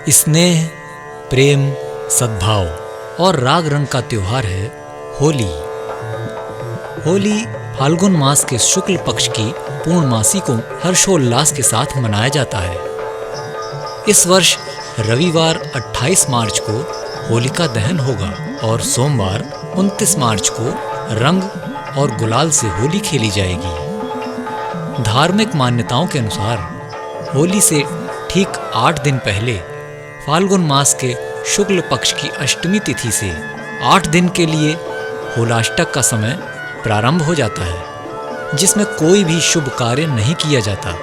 स्नेह, प्रेम, सद्भाव और राग रंग का त्योहार है होली। होली फाल्गुन मास के शुक्ल पक्ष की पूर्णमासी को हर्षोल्लास के साथ मनाया जाता है। इस वर्ष रविवार 28 मार्च को होलिका दहन होगा और सोमवार 29 मार्च को रंग और गुलाल से होली खेली जाएगी। धार्मिक मान्यताओं के अनुसार होली से ठीक 8 दिन पहले फाल्गुन मास के शुक्ल पक्ष की अष्टमी तिथि से 8 दिन के लिए होलाष्टक का समय प्रारंभ हो जाता है, जिसमें कोई भी शुभ कार्य नहीं किया जाता।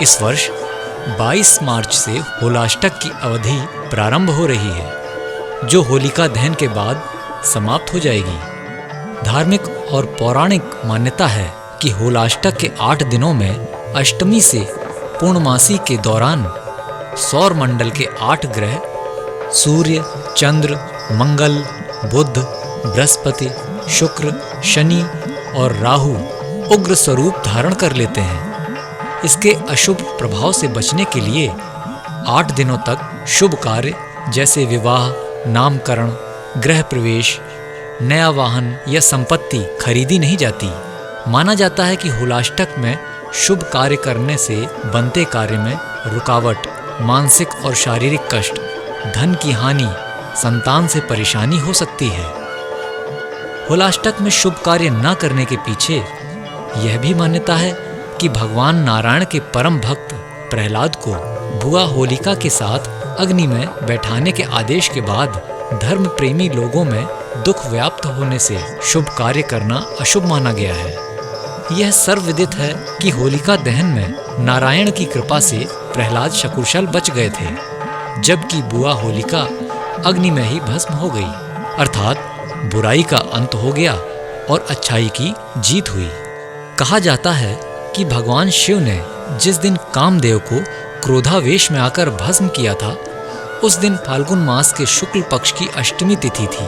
इस वर्ष 22 मार्च से होलाष्टक की अवधि प्रारंभ हो रही है, जो होलिका दहन के बाद समाप्त हो जाएगी। धार्मिक और पौराणिक मान्यता है कि होलाष्टक के 8 दिनों में अष्टमी से पूर्णमासी के दौरान सौर मंडल के 8 ग्रह सूर्य, चंद्र, मंगल, बुध, बृहस्पति, शुक्र, शनि और राहु उग्र स्वरूप धारण कर लेते हैं। इसके अशुभ प्रभाव से बचने के लिए 8 दिनों तक शुभ कार्य जैसे विवाह, नामकरण, गृह प्रवेश, नया वाहन या संपत्ति खरीदी नहीं जाती। माना जाता है कि होलाष्टक में शुभ कार्य करने से बनते कार्य में रुकावट, मानसिक और शारीरिक कष्ट, धन की हानि, संतान से परेशानी हो सकती है। होलाष्टक में शुभ कार्य न करने के पीछे यह भी मान्यता है कि भगवान नारायण के परम भक्त प्रहलाद को बुआ होलिका के साथ अग्नि में बैठाने के आदेश के बाद धर्म प्रेमी लोगों में दुख व्याप्त होने से शुभ कार्य करना अशुभ माना गया है। यह सर्वविदित है कि होलिका दहन में नारायण की कृपा से प्रहलाद सकुशल बच गए थे, जबकि बुआ होलिका अग्नि में ही भस्म हो गई, अर्थात बुराई का अंत हो गया और अच्छाई की जीत हुई। कहा जाता है कि भगवान शिव ने जिस दिन कामदेव को क्रोधावेश में आकर भस्म किया था, उस दिन फाल्गुन मास के शुक्ल पक्ष की अष्टमी तिथि थी।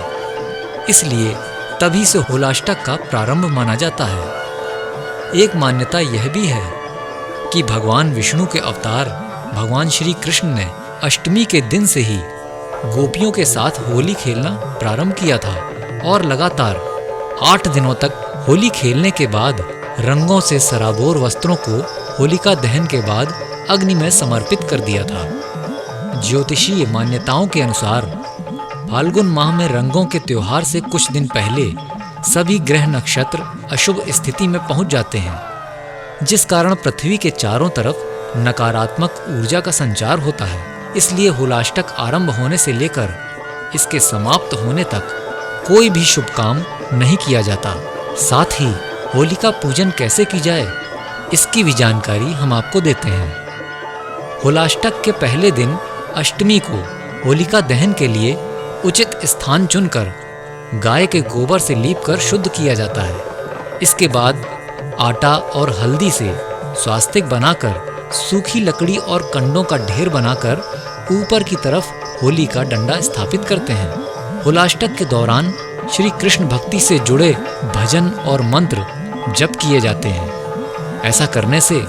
इसलिए तभी से होलाष्टक का प्रारंभ माना जाता है। एक मान्यता यह भी है कि भगवान विष्णु के अवतार भगवान श्री कृष्ण ने अष्टमी के दिन से ही गोपियों के साथ होली खेलना प्रारंभ किया था और लगातार 8 दिनों तक होली खेलने के बाद रंगों से सराबोर वस्त्रों को होलिका दहन के बाद अग्नि में समर्पित कर दिया था। ज्योतिषीय मान्यताओं के अनुसार फाल्गुन माह में रंगों के त्योहार से कुछ दिन पहले सभी ग्रह नक्षत्र अशुभ स्थिति में पहुंच जाते हैं, जिस कारण पृथ्वी के चारों तरफ नकारात्मक ऊर्जा का संचार होता है। इसलिए होलाष्टक आरंभ होने से लेकर इसके समाप्त होने तक कोई भी शुभ काम नहीं किया जाता। साथ ही होलिका पूजन कैसे की जाए, इसकी भी जानकारी हम आपको देते हैं। होलाष्टक के पहले दिन अष्टमी को होलिका दहन के लिए उचित स्थान चुनकर गाय के गोबर से लीपकर शुद्ध किया जाता है। इसके बाद आटा और हल्दी से स्वास्तिक बनाकर सूखी लकड़ी और कंडों का ढेर बनाकर ऊपर की तरफ होली का डंडा स्थापित करते हैं। होलाष्टक के दौरान श्री कृष्ण भक्ति से जुड़े भजन और मंत्र जप किए जाते हैं। ऐसा करने से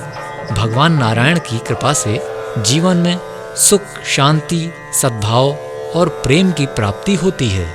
भगवान नारायण की कृपा से जीवन में सुख, शांति, सद्भाव और प्रेम की प्राप्ति होती है।